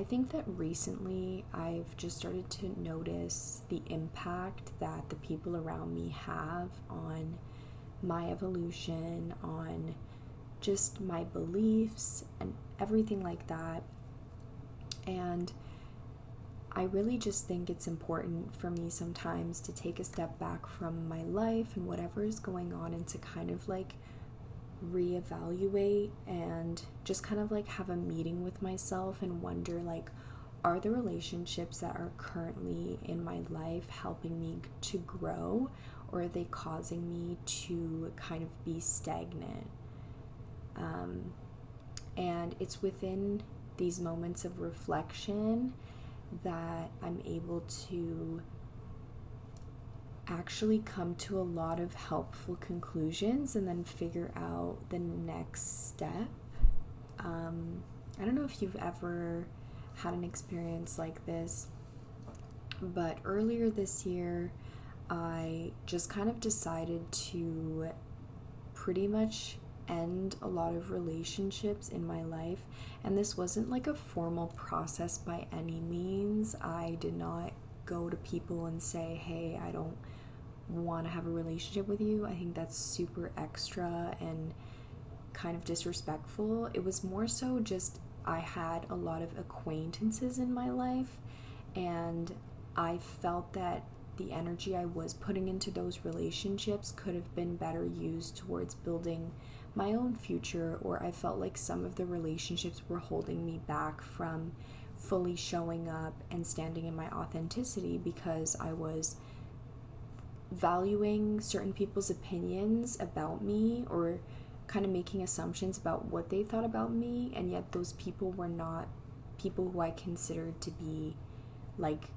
I think that recently I've just started to notice the impact that the people around me have on my evolution, on just my beliefs and everything like that. And I really just think it's important for me sometimes to take a step back from my life and whatever is going on and to kind of like reevaluate and just kind of like have a meeting with myself and wonder like, are the relationships that are currently in my life helping me to grow, or are they causing me to kind of be stagnant? And it's within these moments of reflection that I'm able to actually come to a lot of helpful conclusions and then figure out the next step. I don't know if you've ever had an experience like this, but earlier this year, I just kind of decided to pretty much end a lot of relationships in my life. And this wasn't like a formal process by any means. I did not go to people and say, hey, I don't want to have a relationship with you. I think that's super extra and kind of disrespectful. It was more so just I had a lot of acquaintances in my life, and I felt that the energy I was putting into those relationships could have been better used towards building my own future, or I felt like some of the relationships were holding me back from fully showing up and standing in my authenticity because I was valuing certain people's opinions about me or kind of making assumptions about what they thought about me, and yet those people were not people who I considered to be like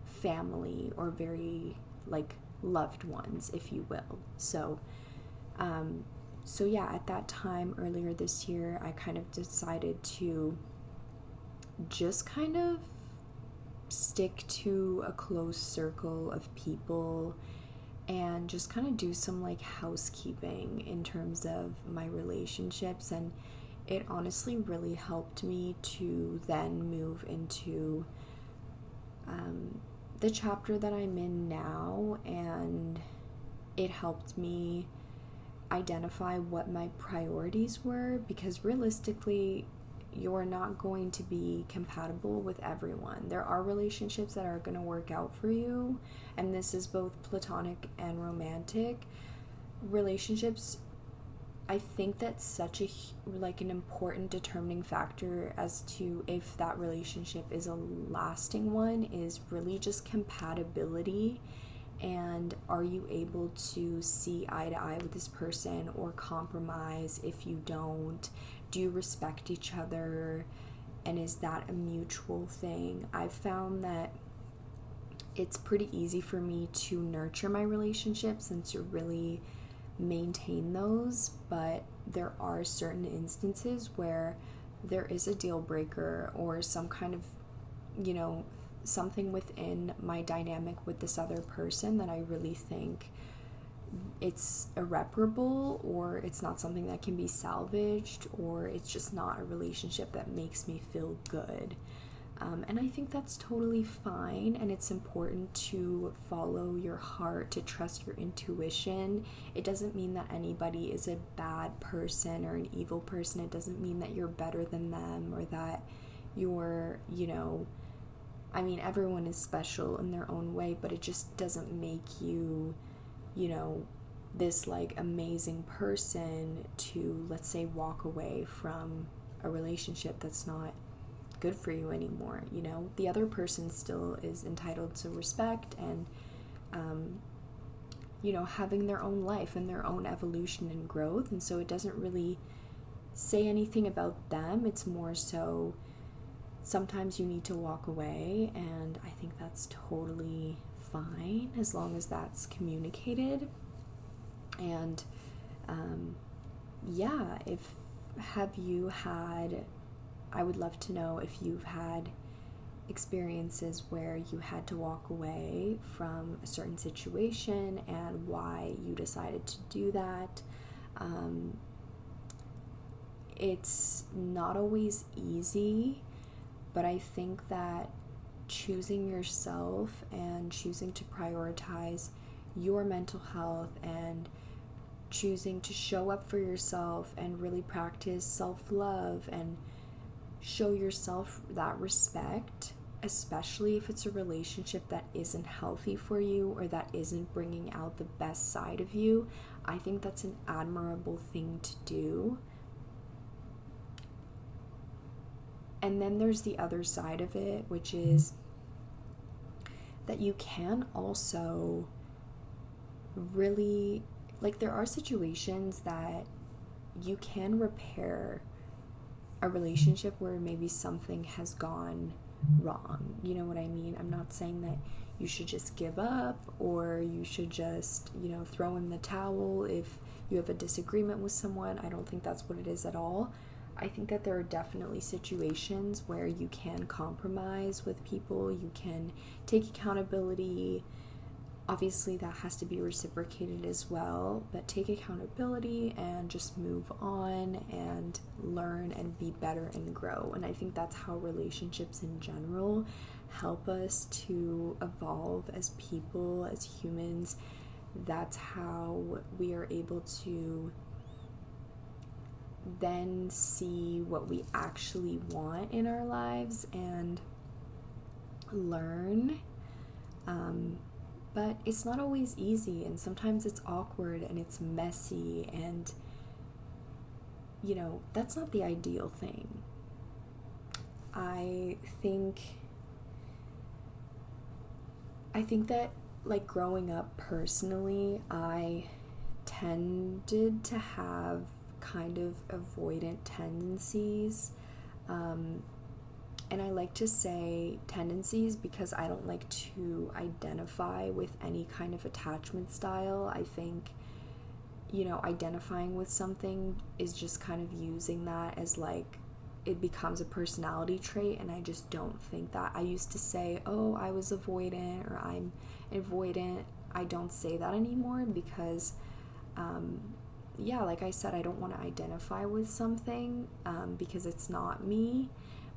family or very like loved ones, if you will. So yeah, at that time earlier this year, I kind of decided to just kind of stick to a close circle of people and just kind of do some like housekeeping in terms of my relationships. And it honestly really helped me to then move into the chapter that I'm in now, and it helped me identify what my priorities were, because realistically you're not going to be compatible with everyone. There are relationships that are going to work out for you, and this is both platonic and romantic relationships. I think that's such an important determining factor as to if that relationship is a lasting one is really just compatibility. And are you able to see eye to eye with this person or compromise if you don't? Do you respect each other? And is that a mutual thing? I've found that it's pretty easy for me to nurture my relationships and to really maintain those, but there are certain instances where there is a deal breaker or some kind of, something within my dynamic with this other person that I really think it's irreparable, or it's not something that can be salvaged, or it's just not a relationship that makes me feel good. And I think that's totally fine, and it's important to follow your heart, to trust your intuition. It doesn't mean that anybody is a bad person or an evil person. It doesn't mean that you're better than them or that you're, everyone is special in their own way, but it just doesn't make you, this like amazing person to, let's say, walk away from a relationship that's not good for you anymore. The other person still is entitled to respect and having their own life and their own evolution and growth, and so it doesn't really say anything about them. It's more so sometimes you need to walk away, and I think that's totally fine as long as that's communicated. And I would love to know if you've had experiences where you had to walk away from a certain situation and why you decided to do that. It's not always easy, But I think that choosing yourself and choosing to prioritize your mental health and choosing to show up for yourself and really practice self-love and show yourself that respect, especially if it's a relationship that isn't healthy for you or that isn't bringing out the best side of you, I think that's an admirable thing to do. And then there's the other side of it, which is that you can also really, like, there are situations that you can repair a relationship where maybe something has gone wrong. You know what I mean? I'm not saying that you should just give up or you should just, throw in the towel if you have a disagreement with someone. I don't think that's what it is at all. I think that there are definitely situations where you can compromise with people, you can take accountability. Obviously, that has to be reciprocated as well, but take accountability and just move on and learn and be better and grow. And I think that's how relationships in general help us to evolve as people, as humans. That's how we are able to then see what we actually want in our lives and learn. But it's not always easy, and sometimes it's awkward and it's messy, and that's not the ideal thing. I think that, like, growing up personally, I tended to have kind of avoidant tendencies. And I like to say tendencies because I don't like to identify with any kind of attachment style. I think, identifying with something is just kind of using that as, like, it becomes a personality trait, and I just don't think that. I used to say, oh, I was avoidant or I'm avoidant. I don't say that anymore because, like I said, I don't want to identify with something because it's not me.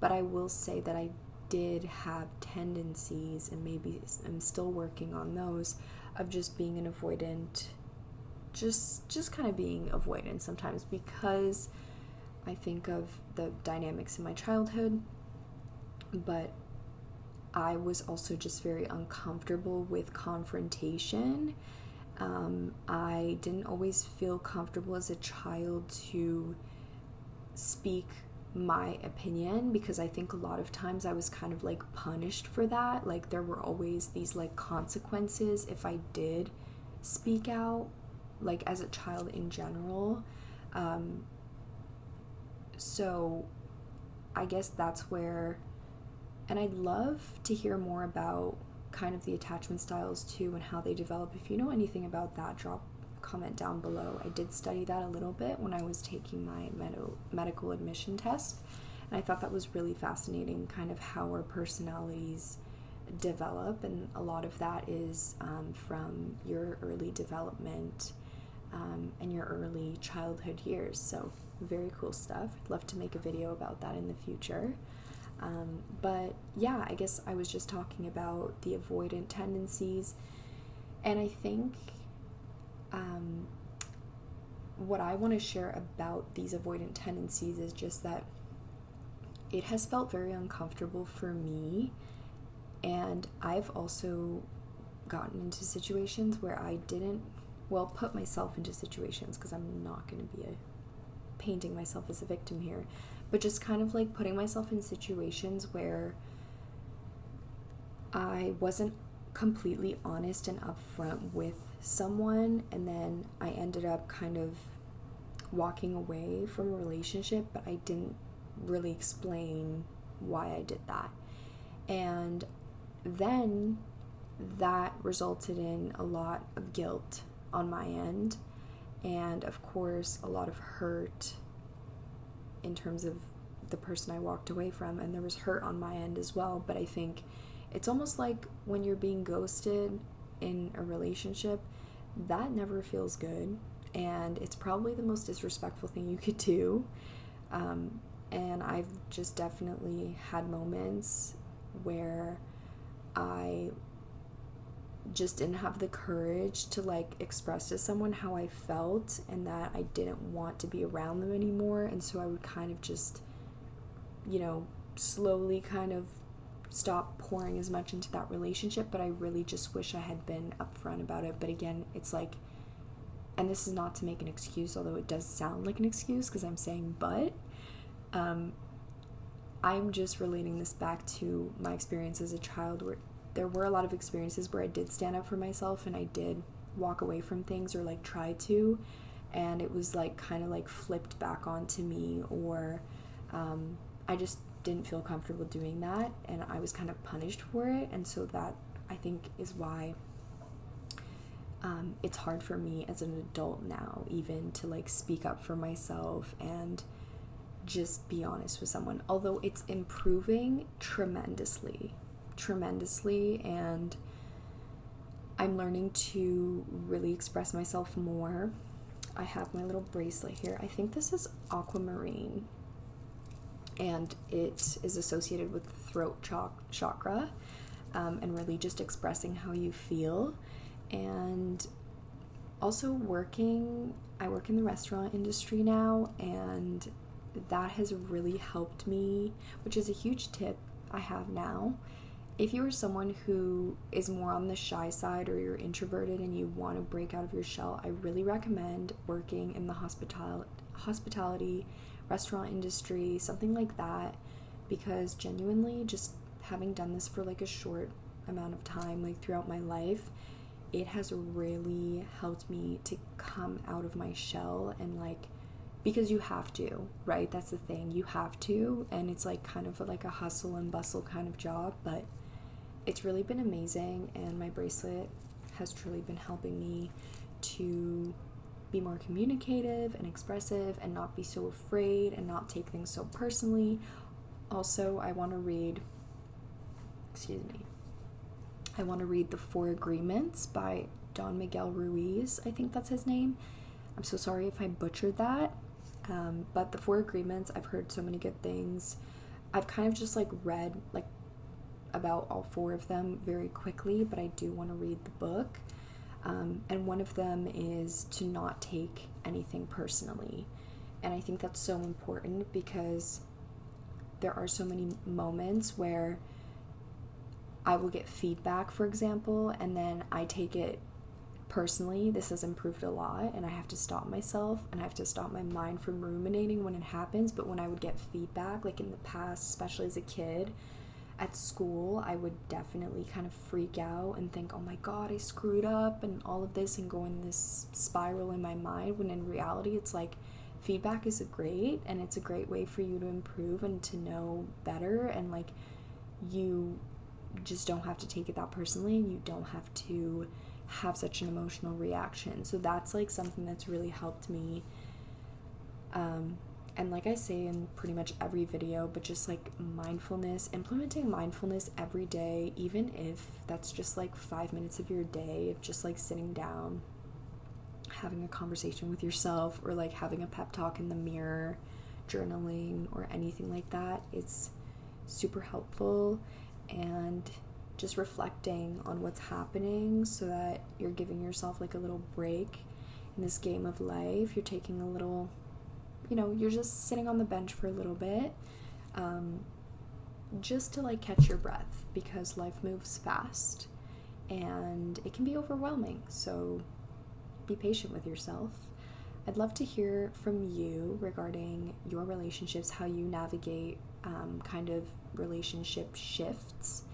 But I will say that I did have tendencies, and maybe I'm still working on those, of just being an avoidant, just kind of being avoidant sometimes, because I think of the dynamics in my childhood, but I was also just very uncomfortable with confrontation. I didn't always feel comfortable as a child to speak my opinion, because I think a lot of times I was kind of like punished for that. Like, there were always these like consequences if I did speak out, like, as a child in general. So I guess that's where, and I'd love to hear more about kind of the attachment styles too and how they develop. If you know anything about that, drop a comment down below. I did study that a little bit when I was taking my medical admission test, and I thought that was really fascinating, kind of how our personalities develop, and a lot of that is from your early development and your early childhood years. So very cool stuff. I'd love to make a video about that in the future. But yeah, I guess I was just talking about the avoidant tendencies, and I think what I want to share about these avoidant tendencies is just that it has felt very uncomfortable for me, and I've also gotten into situations where I didn't, put myself into situations, because I'm not going to be painting myself as a victim here, but just kind of like putting myself in situations where I wasn't completely honest and upfront with someone, and then I ended up kind of walking away from a relationship, but I didn't really explain why I did that. And then that resulted in a lot of guilt on my end, and of course a lot of hurt in terms of the person I walked away from, and there was hurt on my end as well. But I think it's almost like when you're being ghosted in a relationship, that never feels good, and it's probably the most disrespectful thing you could do. And I've just definitely had moments where I just didn't have the courage to like express to someone how I felt and that I didn't want to be around them anymore. And so I would kind of just, slowly kind of stop pouring as much into that relationship. But I really just wish I had been upfront about it. But again, it's like, and this is not to make an excuse, although it does sound like an excuse because I'm saying but, I'm just relating this back to my experience as a child, where there were a lot of experiences where I did stand up for myself and I did walk away from things or like try to, and it was like kind of like flipped back onto me, or I just didn't feel comfortable doing that and I was kind of punished for it. And so that, I think, is why it's hard for me as an adult now even to like speak up for myself and just be honest with someone, although it's improving tremendously, and I'm learning to really express myself more. I have my little bracelet here. I think this is aquamarine, and it is associated with the throat chakra, and really just expressing how you feel. And also I work in the restaurant industry now, and that has really helped me, which is a huge tip I have now. If you are someone who is more on the shy side, or you're introverted and you want to break out of your shell, I really recommend working in the hospitality, restaurant industry, something like that, because genuinely, just having done this for like a short amount of time, like throughout my life, it has really helped me to come out of my shell. And like, because you have to, right? That's the thing, you have to, and it's like kind of like a hustle and bustle kind of job, but it's really been amazing. And my bracelet has truly been helping me to be more communicative and expressive and not be so afraid and not take things so personally. Also, I want to read The Four Agreements by Don Miguel Ruiz. I think that's his name. I'm so sorry if I butchered that. But The Four Agreements, I've heard so many good things. I've kind of just like read like about all four of them very quickly, but I do want to read the book. And one of them is to not take anything personally. And I think that's so important, because there are so many moments where I will get feedback, for example, and then I take it personally. This has improved a lot, and I have to stop myself and I have to stop my mind from ruminating when it happens. But when I would get feedback, like in the past, especially as a kid at school, I would definitely kind of freak out and think, oh my god, I screwed up and all of this, and go in this spiral in my mind, when in reality it's like feedback is great, and it's a great way for you to improve and to know better, and like you just don't have to take it that personally, and you don't have to have such an emotional reaction. So that's like something that's really helped me, and like I say in pretty much every video, but just like mindfulness, implementing mindfulness every day, even if that's just like 5 minutes of your day, of just like sitting down, having a conversation with yourself, or like having a pep talk in the mirror, journaling, or anything like that. It's super helpful. And just reflecting on what's happening, so that you're giving yourself like a little break in this game of life. You're taking a little, you're just sitting on the bench for a little bit, just to like catch your breath, because life moves fast and it can be overwhelming. So be patient with yourself. I'd love to hear from you regarding your relationships, how you navigate kind of relationship shifts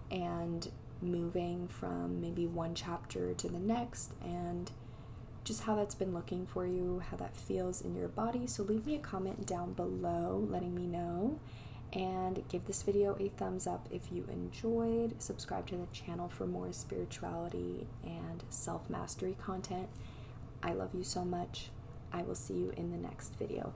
and moving from maybe one chapter to the next, and just how that's been looking for you, how that feels in your body. So leave me a comment down below letting me know, and give this video a thumbs up if you enjoyed. Subscribe to the channel for more spirituality and self-mastery content. I love you so much. I will see you in the next video.